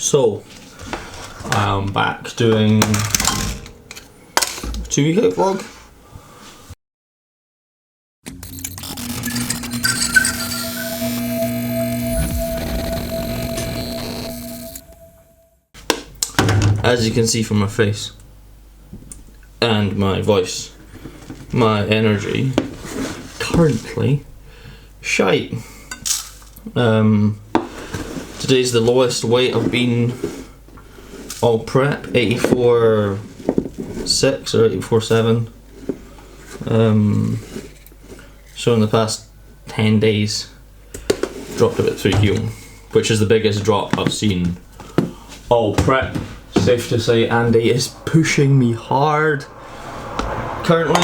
So, I'm back doing a 2 week out vlog. As you can see from my face and my voice, my energy currently shite. Today's the lowest weight I've been all prep, 84.6 or 84.7. So in the past 10 days, dropped about 3 kilo, which is the biggest drop I've seen all prep. Safe to say Andy is pushing me hard currently.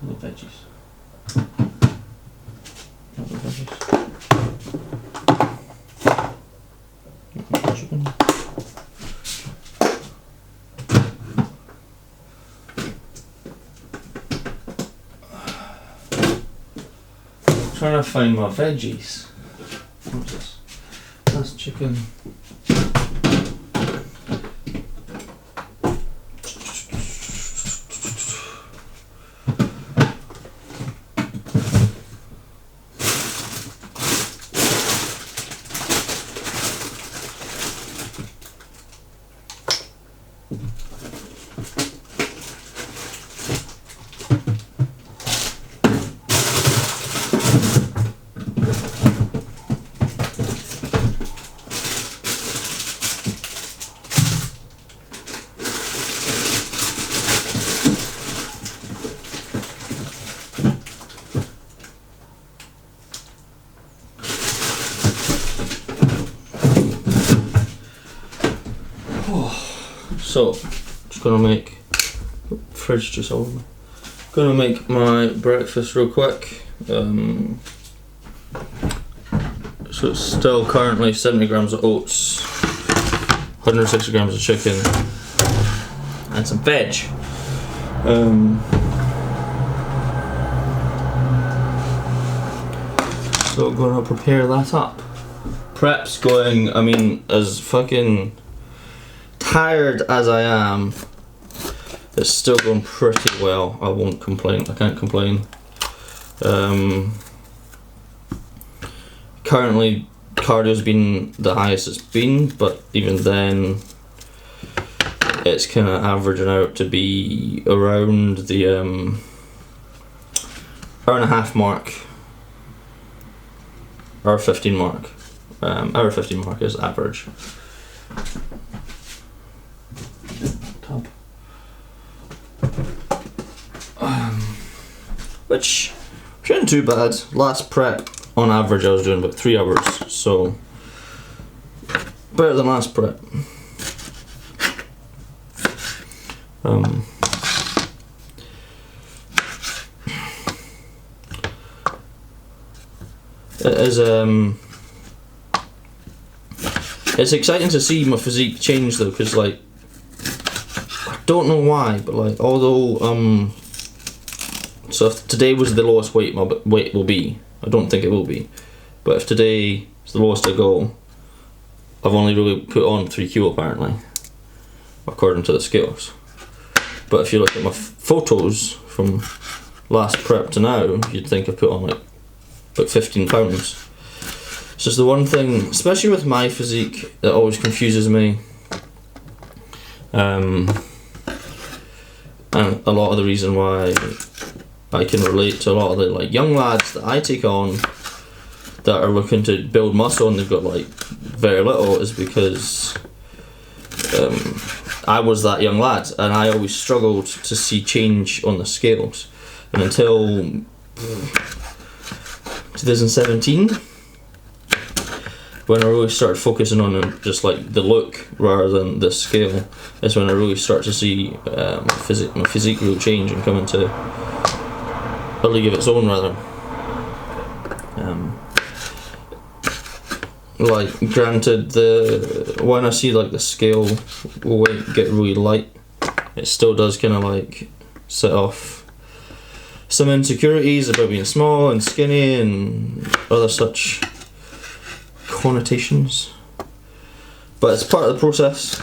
The veggies. Not the veggies. Chicken. Trying to find my veggies. What's this? That's chicken. So, just gonna make fridge just over. Gonna make my breakfast real quick. So it's still currently 70 grams of oats, 160 grams of chicken, and some veg. So gonna prepare that up. Prep's going, I mean, as fucking tired as I am, it's still going pretty well. I won't complain. I can't complain. Currently, cardio's been the highest it's been, but even then, it's kind of averaging out to be around the hour and a half mark, hour 15 mark. Hour 15 mark is average. Which isn't too bad. Last prep, on average, I was doing about 3 hours, so better than last prep. It's exciting to see my physique change though, because like, I don't know why, but like, although so if today was the lowest weight my weight will be, I don't think it will be, but if today is the lowest I go, I've only really put on 3 kilo apparently, according to the scales. But if you look at my photos from last prep to now, you'd think I've put on like 15 pounds. It's just the one thing, especially with my physique, that always confuses me. And a lot of the reason why I can relate to a lot of the like young lads that I take on that are looking to build muscle and they've got like very little is because I was that young lad and I always struggled to see change on the scales, and until 2017 when I really started focusing on just like the look rather than the scale, is when I really start to see my physique really change and come into a league of its own rather. Like granted, when I see like the scale weight get really light, it still does kind of like set off some insecurities about being small and skinny and other such connotations. But it's part of the process.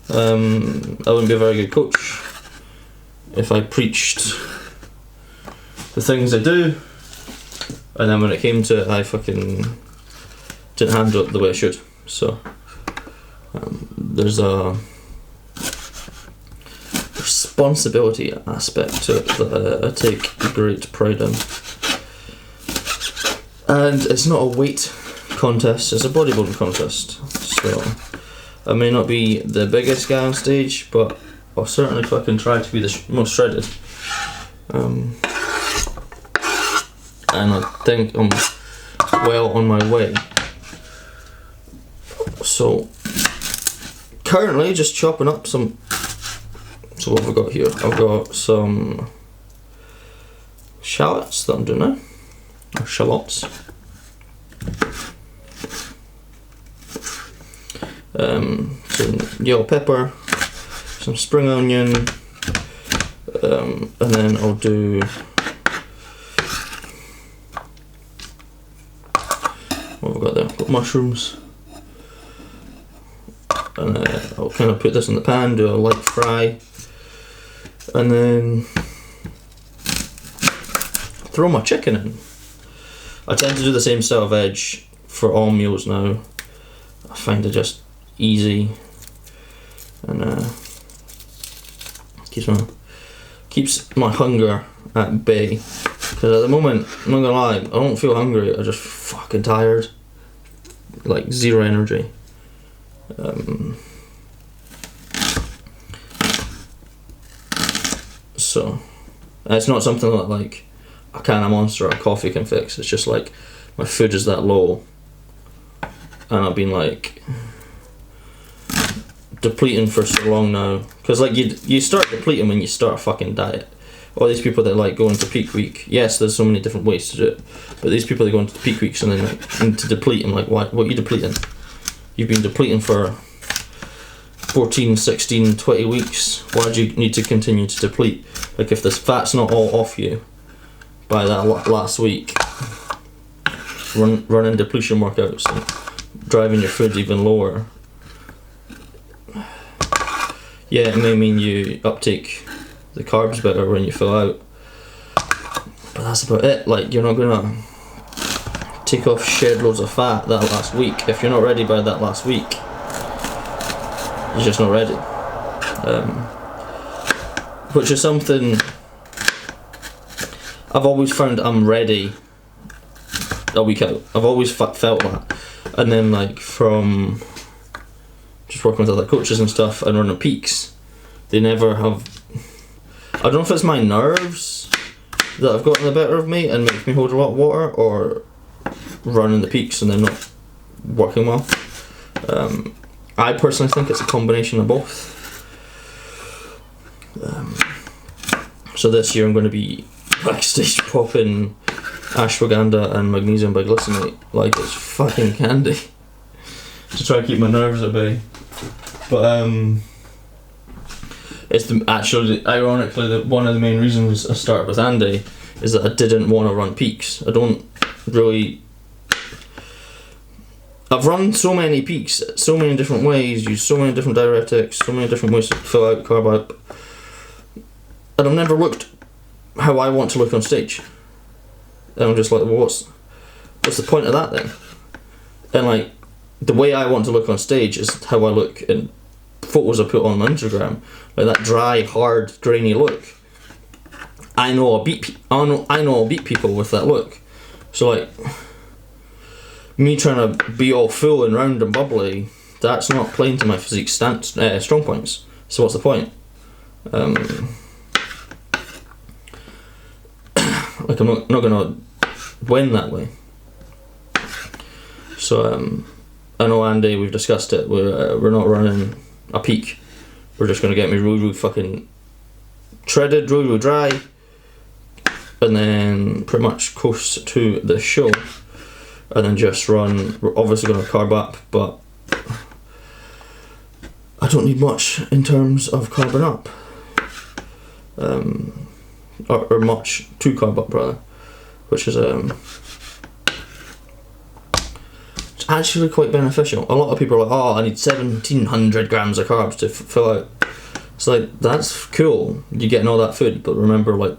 I wouldn't be a very good coach if I preached the things I do, and then when it came to it, I fucking didn't handle it the way I should. So there's a responsibility aspect to it that I take great pride in. And it's not a weight contest, it's a bodybuilding contest. So I may not be the biggest guy on stage, but I'll certainly fucking try to be the most shredded. And I think I'm well on my way. So currently just chopping up some. So what have I got here? I've got some shallots that I'm doing now. Or shallots. Some yellow pepper, some spring onion, and then I'll do what have I got there? I've got mushrooms, and I'll kind of put this in the pan, do a light fry, and then throw my chicken in. I tend to do the same style of veg for all meals now. I find it just easy and keeps my hunger at bay. Because at the moment, I'm not gonna lie, I don't feel hungry. I'm just fucking tired, like zero energy. So it's not something that like a can of Monster or a coffee can fix. It's just like my food is that low, and I've been like depleting for so long now. Because like you start depleting when you start a fucking diet. All these people that like go into peak week, yes, there's so many different ways to do it, but these people that go into peak weeks and then like need to deplete, I'm like, what are you depleting? You've been depleting for 14, 16, 20 weeks. Why do you need to continue to deplete? Like if this fat's not all off you by that last week, running depletion workouts and driving your food even lower. Yeah, it may mean you uptake the carbs better when you fill out, but that's about it. Like, you're not gonna take off shed loads of fat that last week. If you're not ready by that last week, you're just not ready. Which is something I've always found I'm ready a week out. I've always felt that. And then like from just working with other coaches and stuff and running peaks, they never have. I don't know if it's my nerves that have gotten the better of me and make me hold a lot of water, or running the peaks and they're not working well. I personally think it's a combination of both. So this year I'm going to be backstage popping ashwagandha and magnesium biglycinate like it's fucking candy to try to keep my nerves at bay. But it's actually ironically one of the main reasons I started with Andy is that I didn't want to run peaks. I don't really. I've run so many peaks, so many different ways, used so many different diuretics, so many different ways to fill out carb up, and I've never looked how I want to look on stage. And I'm just like, well, what's the point of that then? And like, the way I want to look on stage is how I look in photos I put on Instagram, like that dry, hard, grainy look. I know I'll beat people with that look. So like, me trying to be all full and round and bubbly, that's not playing to my physique strong points. So what's the point? Like, I'm not gonna win that way. So I know Andy, we've discussed it. We're not running a peak. We're just gonna get me really fucking shredded, really dry, and then pretty much coast to the show, and then just run. We're obviously gonna carb up, but I don't need much in terms of carbon up. or much 2 carb up rather, which is it's actually quite beneficial. A lot of people are like, oh, I need 1700 grams of carbs to fill out. It's like, that's cool, you're getting all that food, but remember, like,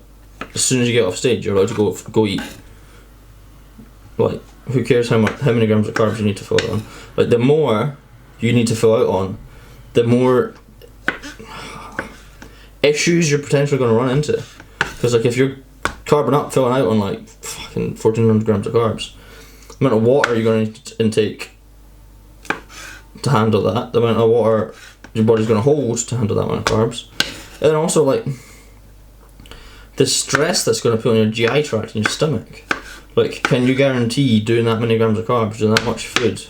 as soon as you get off stage, you're allowed to go eat. Like, who cares how many grams of carbs you need to fill out on? Like, the more you need to fill out on, the more issues you're potentially going to run into. Because, like, if you're carbing up, filling out on like fucking 1400 grams of carbs, the amount of water you're going to intake to handle that, the amount of water your body's going to hold to handle that amount of carbs, and then also like the stress that's going to put on your GI tract and your stomach. Like, can you guarantee doing that many grams of carbs, doing that much food,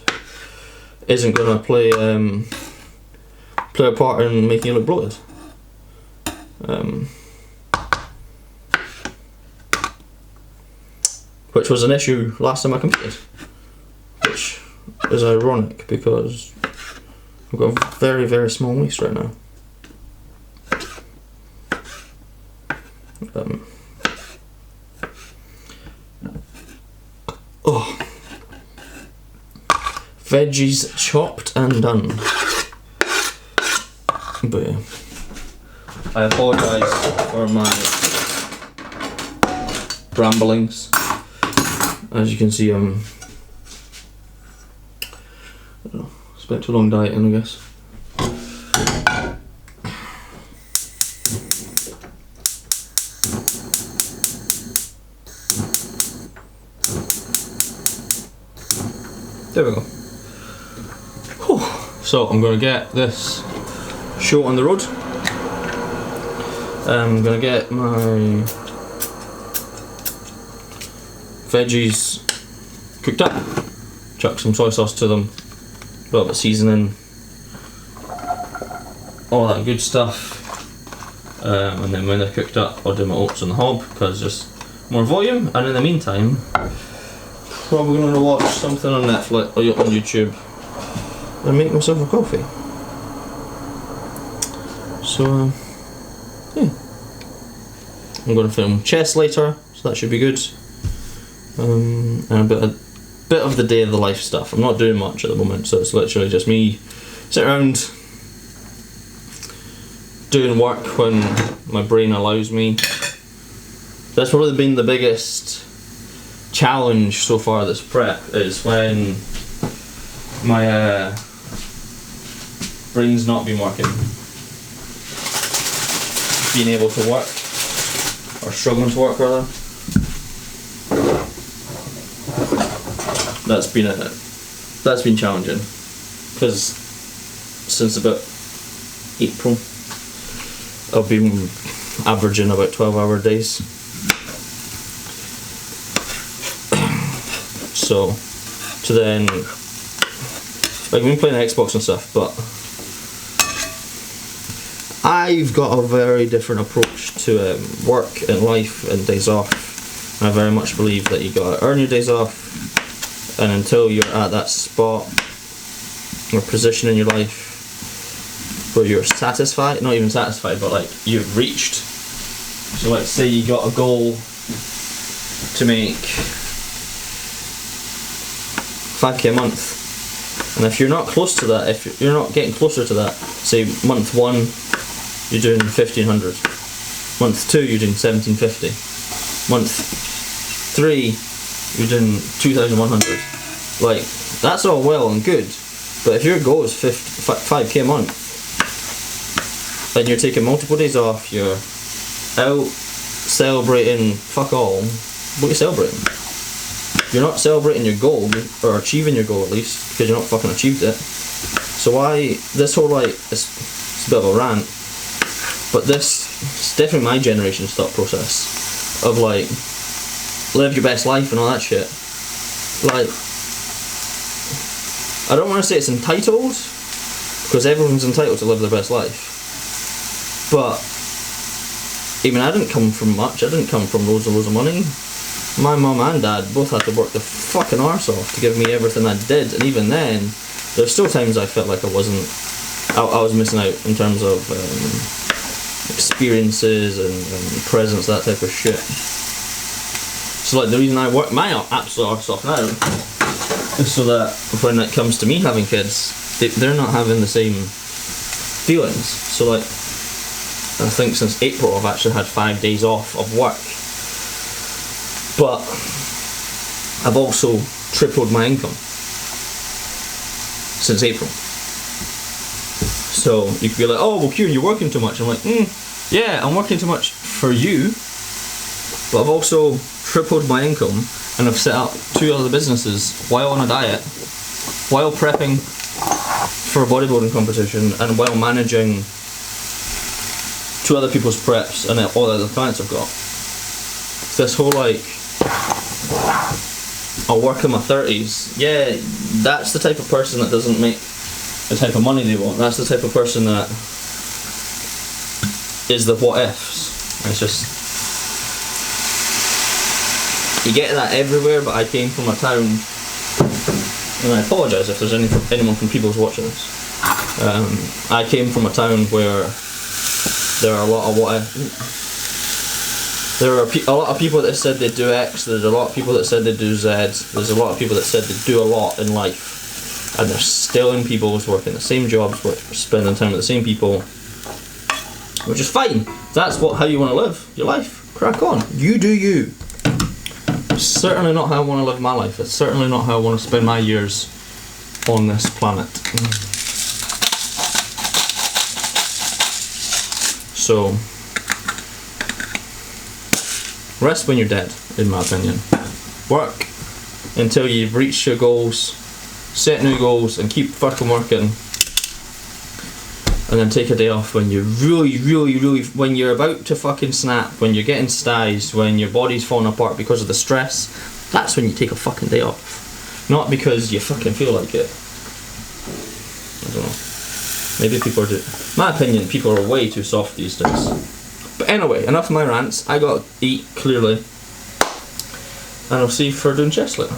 isn't going to play a part in making you look bloated? Which was an issue last time I competed, which is ironic because I've got a very, very small waist right now. Oh, veggies chopped and done. But yeah, I apologise for my ramblings. As you can see, I don't know, spent too long dieting, I guess. There we go. Whew. So I'm going to get this show on the road. I'm going to get my veggies cooked up, chuck some soy sauce to them, a little bit of seasoning, all that good stuff, and then when they're cooked up I'll do my oats on the hob because just more volume, and in the meantime probably going to watch something on Netflix or on YouTube and make myself a coffee. So yeah, I'm going to film chess later, so that should be good. And a bit of the day of the life stuff. I'm not doing much at the moment, so it's literally just me sitting around doing work when my brain allows me. That's probably been the biggest challenge so far this prep, is when my brain's not been working. Being able to work, or struggling to work rather. That's been challenging, because since about April I've been averaging about 12-hour days. So to then, like, I've been playing Xbox and stuff, but I've got a very different approach to work and life and days off, and I very much believe that you gotta earn your days off. And until you're at that spot or position in your life where you're satisfied, not even satisfied, but like you've reached. So let's say you got a goal to make 5k a month, and if you're not close to that, if you're not getting closer to that, say month 1 you're doing 1500, month 2 you're doing 1750, month 3 you're doing 2,100. Like, that's all well and good, but if your goal is 5k a month, and you're taking multiple days off, you're out celebrating fuck all, what are you celebrating? You're not celebrating your goal, or achieving your goal at least, because you're not fucking achieved it. So why, this whole, like, it's a bit of a rant, but it's definitely my generation's thought process of like, live your best life and all that shit. Like, I don't want to say it's entitled, because everyone's entitled to live their best life, but even I didn't come from much. I didn't come from loads of money. My mum and dad both had to work their fucking arse off to give me everything I did, and even then there's still times I felt like I was missing out in terms of experiences and presents, that type of shit. So like the reason I work my absolute arse off now is so that when it comes to me having kids, they're not having the same feelings. So like, I think since April I've actually had 5 days off of work, but I've also tripled my income since April. So you could be like, oh well Kieran, you're working too much. I'm like, yeah, I'm working too much for you, but I've also tripled my income and I've set up 2 other businesses while on a diet, while prepping for a bodybuilding competition, and while managing 2 other people's preps and all the other clients I've got. This whole like, I'll work in my 30s, yeah, that's the type of person that doesn't make the type of money they want. That's the type of person that is the what ifs. It's just, you get that everywhere, but I came from a town, and I apologise if there's anyone from People's watching this. I came from a town where there are a lot of what if. There are a lot of people that said they'd do X, there's a lot of people that said they'd do Z, there's a lot of people that said they'd do a lot in life, and they're still in People's, working the same jobs, spending time with the same people, which is fine. That's how you want to live your life. Crack on. You do you. It's certainly not how I want to live my life. It's certainly not how I want to spend my years on this planet. So, rest when you're dead, in my opinion. Work until you've reached your goals, set new goals, and keep fucking working. And then take a day off when you're really, when you're about to fucking snap, when you're getting styes, when your body's falling apart because of the stress. That's when you take a fucking day off. Not because you fucking feel like it. I don't know. Maybe people do. My opinion, people are way too soft these days. But anyway, enough of my rants. I gotta eat, clearly. And I'll see you for doing chest later.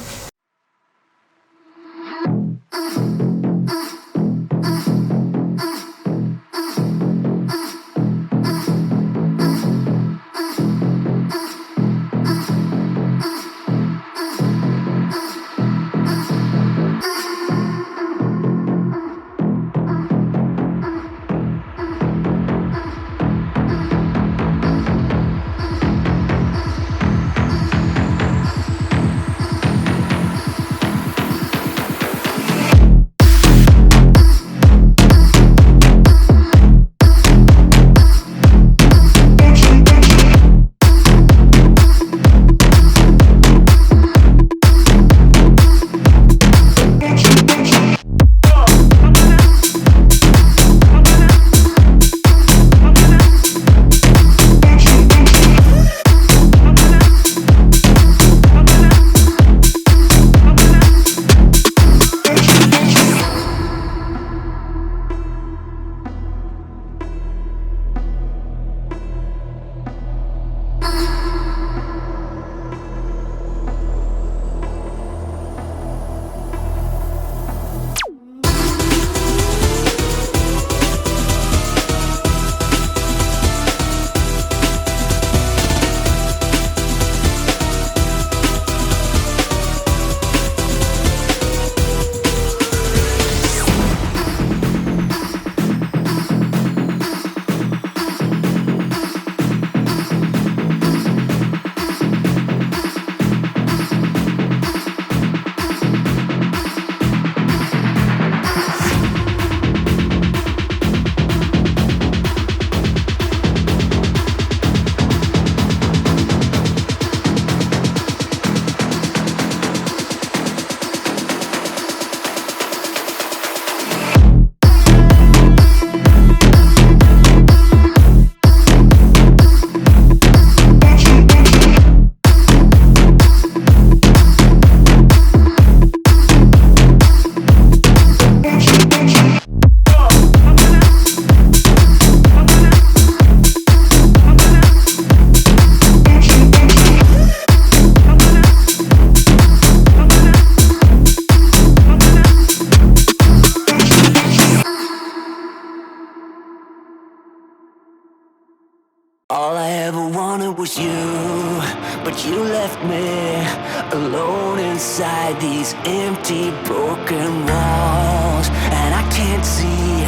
but you left me alone inside these empty, broken walls. And I can't see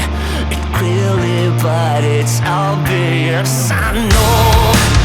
it clearly, but it's obvious. I know